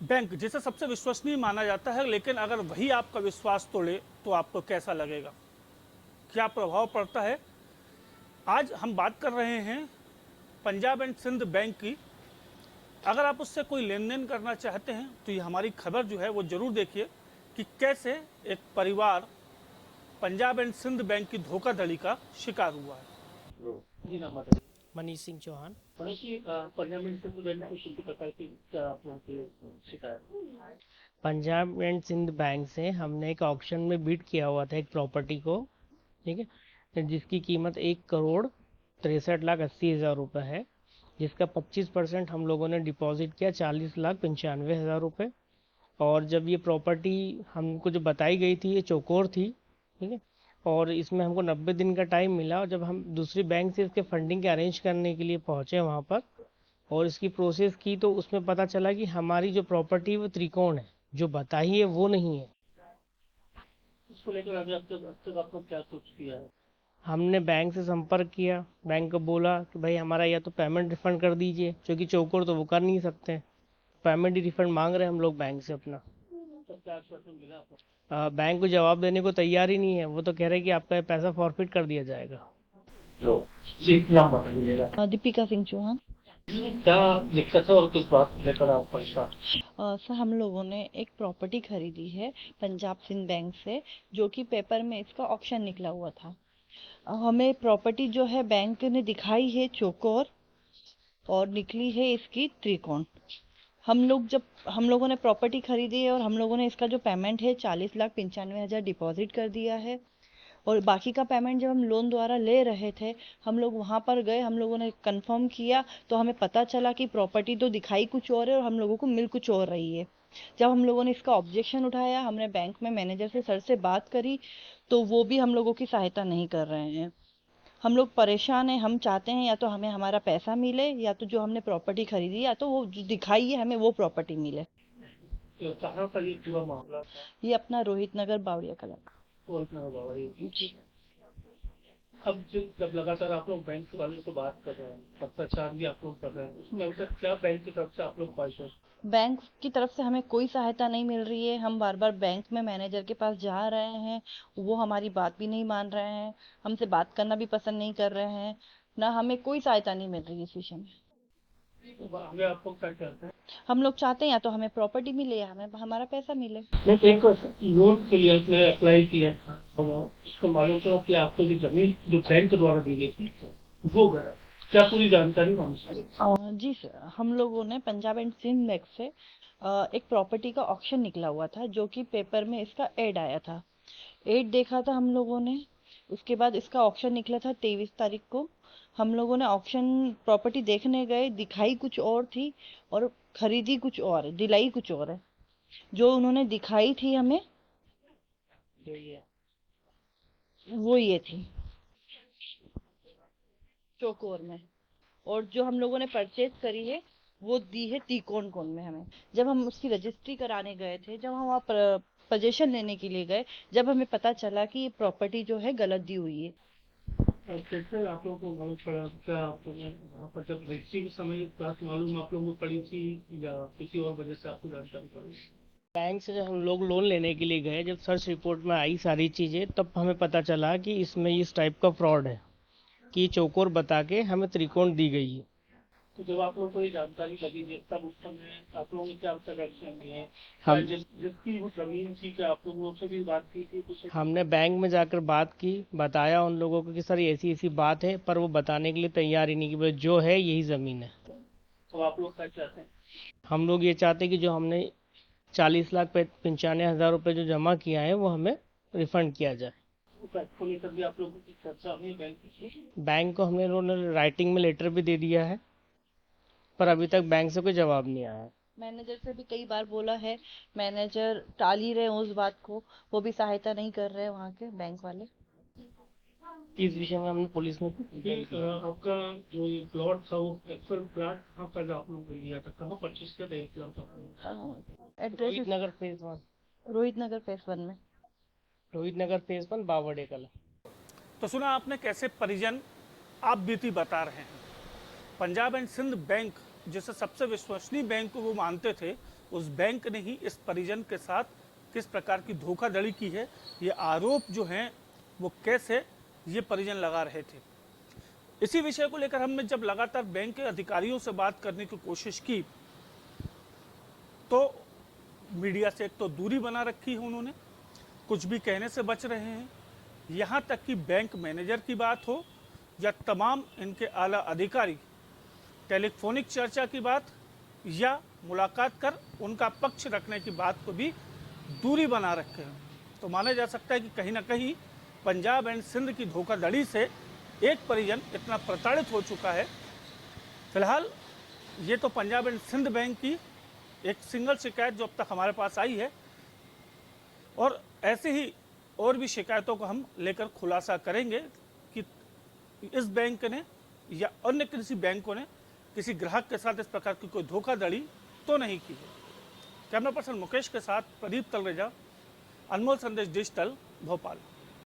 Bank जिसे सबसे विश्वसनीय माना जाता है, लेकिन अगर वही आपका विश्वास तोड़े तो आपको कैसा लगेगा, क्या प्रभाव पड़ता है। आज हम बात कर रहे हैं पंजाब एंड सिंध बैंक की। अगर आप उससे कोई लेन देन करना चाहते हैं तो ये हमारी खबर जो है वो जरूर देखिए कि कैसे एक परिवार पंजाब एंड सिंध बैंक की धोखाधड़ी का शिकार हुआ है। जी नाम बताइए। मनीष सिंह चौहान। मनीष जी, पंजाब एंड सिंध बैंक को किसी प्रकार की क्या आप लोगों की शिकायत। पंजाब एंड सिंध बैंक से हमने एक ऑक्शन में बिड किया हुआ था एक प्रॉपर्टी को, ठीक है, जिसकी कीमत 1,63,80,000 रुपये है, जिसका 25% हम लोगों ने डिपॉजिट किया 40,95,000 रुपये। और जब ये प्रॉपर्टी हमको जो बताई गई थी ये चौकोर थी, ठीक है, और इसमें हमको 90 दिन का टाइम मिला। और जब हम दूसरी बैंक से इसके फंडिंग के अरेंज करने के लिए पहुँचे वहाँ पर और इसकी प्रोसेस की तो उसमें पता चला कि हमारी जो प्रॉपर्टी है वो त्रिकोण है, जो बताई है वो नहीं है। इसको लेकर अभी अब तक आपको क्या सोच किया है। हमने बैंक से संपर्क किया, बैंक को बोला कि भाई हमारा या तो पेमेंट रिफंड कर दीजिए, क्योंकि चौकोर तो वो कर नहीं सकते, पेमेंट ही रिफंड मांग रहे हैं हम लोग बैंक से अपना। तो क्या आश्वासन मिला आपको। बैंक को जवाब देने को तैयार ही नहीं है, वो तो कह रहे हैं कि आपका ये पैसा फॉरफिट कर दिया जाएगा। तो जी नाम बताइएगा। दीपिका सिंह चौहान। क्या दिक्कत है और किस बात को लेकर आप परेशान। सर, हम लोगों ने एक प्रॉपर्टी खरीदी है पंजाब सिंध बैंक से, जो कि पेपर में इसका ऑक्शन निकला हुआ था। हमें प्रॉपर्टी जो है बैंक ने दिखाई है चौकोर और निकली है इसकी त्रिकोण। हम लोगों ने प्रॉपर्टी खरीदी है और हम लोगों ने इसका जो पेमेंट है 40,95,000 डिपॉजिट कर दिया है। और बाकी का पेमेंट जब हम लोन द्वारा ले रहे थे, हम लोग वहाँ पर गए, हम लोगों ने कंफर्म किया तो हमें पता चला कि प्रॉपर्टी तो दिखाई कुछ और है और हम लोगों को मिल कुछ और रही है। जब हम लोगों ने इसका ऑब्जेक्शन उठाया, हमने बैंक में मैनेजर से सर से बात करी, तो वो भी हम लोगों की सहायता नहीं कर रहे हैं। हम लोग परेशान हैं। हम चाहते हैं या तो हमें हमारा पैसा मिले, या तो जो हमने प्रॉपर्टी खरीदी या तो वो जो दिखाई है हमें वो प्रॉपर्टी मिले। तो कहाँ पर ये पूरा मामला था। ये अपना रोहित नगर बावड़िया कला। और इतना हुआ ये। अब जब लगातार आप लोग बैंक वाले से बात कर रहे हैं, पत्राचार भी आप लोग कर रहे हैं, उसमें अभी तक क्या बैंक की तरफ से आप लोग ख्वाहिश। बैंक की तरफ से हमें कोई सहायता नहीं मिल रही है। हम बार बार बैंक में मैनेजर के पास जा रहे हैं, वो हमारी बात भी नहीं मान रहे हैं, हमसे बात करना भी पसंद नहीं कर रहे हैं, ना हमें कोई सहायता नहीं मिल रही है इस विषय में। आगे आपको क्या चाहते हैं। हम लोग चाहते हैं या तो हमें प्रॉपर्टी मिले या हमें हमारा पैसा मिले। मैं एक लोन के लिए आपने अप्लाई किया था, उसको मालूम चला कि आपको जो जमीन जो बैंक द्वारा दी गई थी वो गया, क्या पूरी जानकारी मांग। जी सर, हम लोगों ने पंजाब एंड सिंध बैंक से एक प्रॉपर्टी का ऑक्शन निकला हुआ था, जो कि पेपर में इसका एड आया था। एड देखा था हम लोगों ने, उसके बाद इसका ऑक्शन निकला था 23 तारीख को। हम लोगों ने ऑक्शन प्रॉपर्टी देखने गए, दिखाई कुछ और थी और खरीदी कुछ और है, दिलाई कुछ और है। जो उन्होंने दिखाई थी हमें वो ये थी चौकोर में, और जो हम लोगों ने परचेज करी है वो दी है त्रिकोण कोण में हमें। जब हम उसकी रजिस्ट्री कराने गए थे, जब हम वहाँ पोजीशन लेने के लिए गए, जब हमें पता चला कि ये प्रॉपर्टी जो है गलत दी हुई है। कैसे आप लोगों को मालूम पड़ा, क्या आप वहाँ पर जब रजिस्ट्री के समय बात मालूम आप लोगों को पड़ी थी या किसी और वजह से आपको जानकारी पड़ी। बैंक से जब हम लोग लोन लेने के लिए गए, जब सर्च रिपोर्ट में आई सारी चीज़ें, तब हमें पता चला कि इसमें इस टाइप का फ्रॉड है कि चौकोर बता के हमें त्रिकोण दी गई है। तो जब आप लोगों को ये जानकारी लगी तब उस समय आप लोगों ने क्या एक्शन लिए हैं। हम जिसकी वो जमीन थी, क्या आप लोगों से भी बात की थी कुछ। हमने बैंक में जाकर बात की, बताया उन लोगों को कि सर ऐसी ऐसी बात है, पर वो बताने के लिए तैयार ही नहीं कि भाई जो है यही ज़मीन है। तो आप लोग क्या चाहते हैं। हम लोग ये चाहते हैं कि जो हमने 40,95,000 रुपये जो जमा किया है वो हमें रिफंड किया जाए। को लेकर भी आप लोगों की चर्चा हुई बैंक की। बैंक को हमने उन्होंने राइटिंग में लेटर भी दे दिया है, पर अभी तक बैंक से कोई जवाब नहीं आया है। मैनेजर से भी कई बार बोला है, मैनेजर टाल ही रहे हैं उस बात को, वो भी सहायता नहीं कर रहे हैं वहाँ के बैंक वाले। इस विषय में हमने पुलिस में आपका जो ये प्लॉट था वो एक्चुअल प्लॉट कहाँ पर आप लोगों ने लिया था, कहाँ परचेस किया था प्लॉट। एड्रेस रोहित नगर फेज 1। रोहित नगर फेस 1 में। रोहित नगर फेज 1 बावड़े कला। तो सुना आपने कैसे परिजन आप बीती बता रहे हैं। पंजाब एंड सिंध बैंक जिसे सबसे विश्वसनीय बैंक को वो मानते थे, उस बैंक ने ही इस परिजन के साथ किस प्रकार की धोखाधड़ी की है, ये आरोप जो हैं वो कैसे ये परिजन लगा रहे थे। इसी विषय को लेकर हमने जब लगातार बैंक के अधिकारियों से बात करने की कोशिश की तो मीडिया से एक तो दूरी बना रखी है उन्होंने, कुछ भी कहने से बच रहे हैं। यहाँ तक कि बैंक मैनेजर की बात हो या तमाम इनके आला अधिकारी, टेलीफोनिक चर्चा की बात या मुलाकात कर उनका पक्ष रखने की बात को भी दूरी बना रखे हैं। तो माना जा सकता है कि कहीं ना कहीं पंजाब एंड सिंध की धोखाधड़ी से एक परिजन इतना प्रताड़ित हो चुका है। फिलहाल ये तो पंजाब एंड सिंध बैंक की एक सिंगल शिकायत जो अब तक हमारे पास आई है, और ऐसे ही और भी शिकायतों को हम लेकर खुलासा करेंगे कि इस बैंक ने या अन्य किसी बैंकों ने किसी ग्राहक के साथ इस प्रकार की कोई धोखाधड़ी तो नहीं की है। कैमरा पर्सन मुकेश के साथ प्रदीप तलरेजा, अनमोल संदेश डिजिटल, भोपाल।